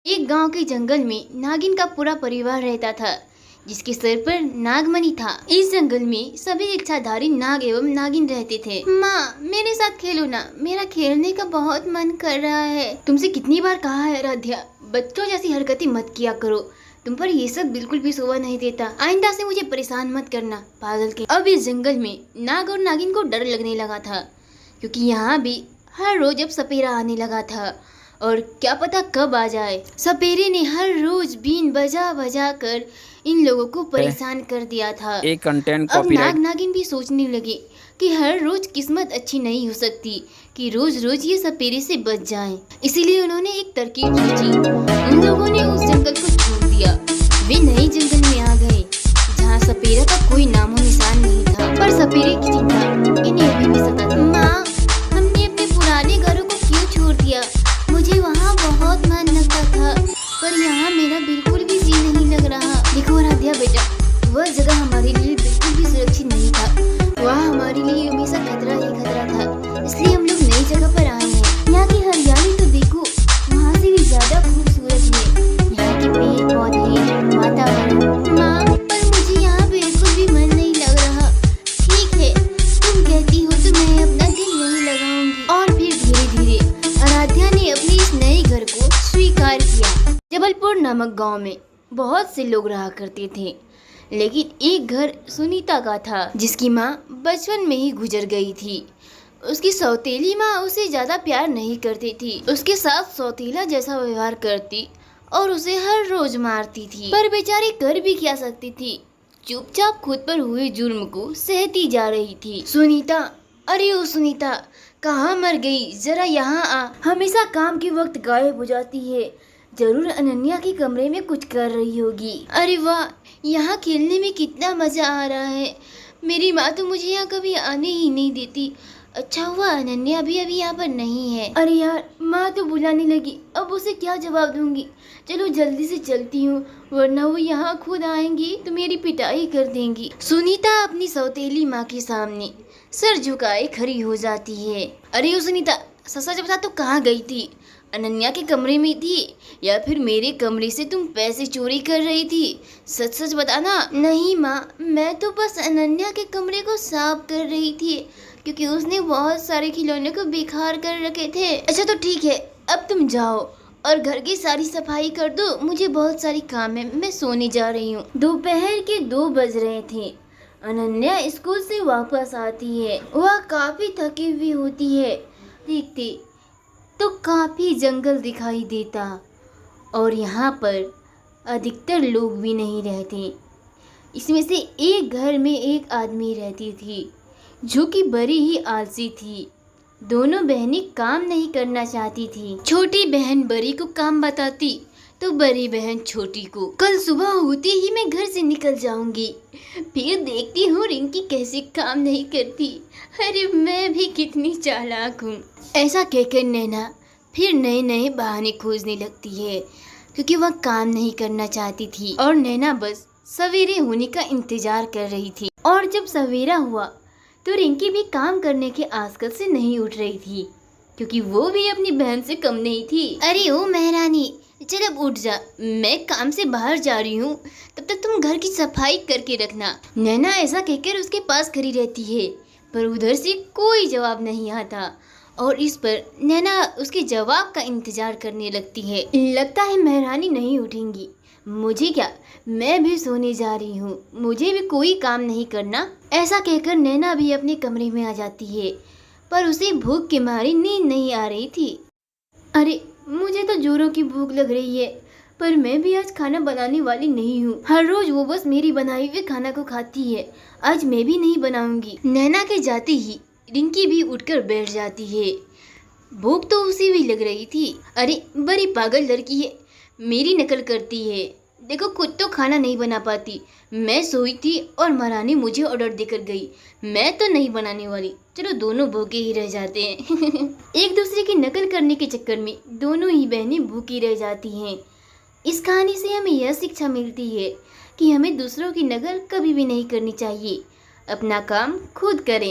एक गांव के जंगल में नागिन का पूरा परिवार रहता था, जिसके सर पर नागमणि था। इस जंगल में सभी इच्छाधारी नाग एवं नागिन रहते थे। माँ, मेरे साथ खेलो ना, मेरा खेलने का बहुत मन कर रहा है। तुमसे कितनी बार कहा है आराध्या, बच्चों जैसी हरकतें मत किया करो। तुम पर ये सब बिल्कुल भी शोभा नहीं देता। आइंदा से मुझे परेशान मत करना, पागल के। अब इस जंगल में नाग और नागिन को डर लगने लगा था, क्योंकि यहाँ भी हर रोज अब सपेरा आने लगा था और क्या पता कब आ जाए। सपेरे ने हर रोज बीन बजा बजा कर इन लोगों को परेशान कर दिया था। एक कंटेंट अब कॉपीराइट। नाग नागिन भी सोचने लगे कि हर रोज किस्मत अच्छी नहीं हो सकती कि रोज रोज ये सपेरे से बच जाएं। इसीलिए उन्होंने एक तरकीब सोची। उन लोगों ने उस जंगल को छोड़ दिया। वे नए जंगल में आ गए, जहाँ सपेरा का कोई नामो निशान नहीं था। पर सपेरे की चिंता इन्हें अभी भी सताती। माँ, हमने अपने पुराने घरों को क्यों छोड़ दिया? मुझे वहाँ बहुत मन लगता था, पर यहाँ मेरा बिल्कुल भी जी नहीं लग रहा। देखो आराध्या बेटा, वह जगह हमारे लिए बिल्कुल भी सुरक्षित नहीं था। वह हमारे लिए हमेशा खतरा ही खतरा था। इसलिए हम लोग नई जगह पर आए हैं। यहाँ की हरियाली तो देखो, वहाँ से भी ज्यादा खूबसूरत है। यहाँ के पेड़ पौधे, वातावरण। माँ, पर मुझे यहाँ बिल्कुल भी मन नहीं लग रहा। ठीक है, तुम कहती हो तो मैं अपना दिल यहीं लगाऊंगी। और फिर धीरे धीरे आराध्या ने अपने इस नए घर को स्वीकार किया। जबलपुर नामक गांव में बहुत से लोग रहा करते थे, लेकिन एक घर सुनीता का था, जिसकी माँ बचपन में ही गुजर गई थी। उसकी सौतेली माँ उसे ज्यादा प्यार नहीं करती थी। उसके साथ सौतेला जैसा व्यवहार करती और उसे हर रोज मारती थी। पर बेचारी कर भी क्या सकती थी, चुपचाप खुद पर हुए जुर्म को सहती जा रही थी। सुनीता, अरे ओ सुनीता, कहाँ मर गई? जरा यहाँ आ। हमेशा काम के वक्त गायब हो जाती है। जरूर अनन्या के कमरे में कुछ कर रही होगी। अरे वाह, यहाँ खेलने में कितना मजा आ रहा है। मेरी माँ तो मुझे यहाँ कभी आने ही नहीं देती। अच्छा हुआ अनन्या भी अभी यहाँ पर नहीं है। अरे यार, माँ तो बुलाने लगी, अब उसे क्या जवाब दूंगी। चलो जल्दी से चलती हूँ, वरना वो यहाँ खुद आएंगी तो मेरी पिटाई कर देंगी। सुनीता अपनी सौतेली माँ के सामने सर झुकाए खड़ी हो जाती है। अरे ओ सुनीता, सच बता, तो कहाँ गई थी? अनन्या के कमरे में थी या फिर मेरे कमरे से तुम पैसे चोरी कर रही थी? सच सच बताना। नहीं माँ, मैं तो बस अनन्या के कमरे को साफ कर रही थी, क्योंकि उसने बहुत सारे खिलौने को बिखार कर रखे थे। अच्छा तो ठीक है, अब तुम जाओ और घर की सारी सफाई कर दो। मुझे बहुत सारी काम है, मैं सोने जा रही हूँ। दोपहर के 2 बज रहे थे। अनन्या स्कूल से वापस आती है। वह काफी थकी हुई होती है। देखते तो काफी जंगल दिखाई देता और यहाँ पर अधिकतर लोग भी नहीं रहते। इसमें से एक घर में एक आदमी रहती थी, जो कि बड़ी ही आलसी थी। दोनों बहनें काम नहीं करना चाहती थी। छोटी बहन बड़ी को काम बताती तो बड़ी बहन छोटी को। कल सुबह होते ही मैं घर से निकल जाऊंगी, फिर देखती हूँ रिंकी कैसे काम नहीं करती। अरे मैं भी कितनी चालाक हूँ। ऐसा कहकर नैना फिर नए नए बहाने खोजने लगती है, क्योंकि वह काम नहीं करना चाहती थी और नैना बस सवेरे होने का इंतजार कर रही थी। और जब सवेरा हुआ तो रिंकी भी काम करने के आजकल से नहीं उठ रही थी, क्योंकि वो भी अपनी बहन से कम नहीं थी। अरे ओ महारानी, चल अब उठ जा, मैं काम से बाहर जा रही हूँ, तब तक तुम घर की सफाई करके रखना। नैना ऐसा कहकर उसके पास खड़ी रहती है, पर उधर से कोई जवाब नहीं आता और इस पर नैना उसके जवाब का इंतजार करने लगती है। लगता है महारानी नहीं उठेंगी। मुझे क्या, मैं भी सोने जा रही हूँ, मुझे भी कोई काम नहीं करना। ऐसा कहकर नैना भी अपने कमरे में आ जाती है, पर उसे भूख के मारे नींद नहीं आ रही थी। अरे मुझे तो जोरों की भूख लग रही है, पर मैं भी आज खाना बनाने वाली नहीं हूँ। हर रोज वो बस मेरी बनाई हुए खाना को खाती है, आज मैं भी नहीं बनाऊंगी। नैना के जाते ही रिंकी भी उठकर बैठ जाती है। भूख तो उसे भी लग रही थी। अरे बड़ी पागल लड़की है, मेरी नकल करती है। देखो, खुद तो खाना नहीं बना पाती। मैं सोई थी और महारानी मुझे ऑर्डर देकर गई। मैं तो नहीं बनाने वाली। चलो दोनों भूखे ही रह जाते हैं। एक दूसरे की नकल करने के चक्कर में दोनों ही बहनें भूखी रह जाती हैं। इस कहानी से हमें यह शिक्षा मिलती है कि हमें दूसरों की नकल कभी भी नहीं करनी चाहिए। अपना काम खुद करें।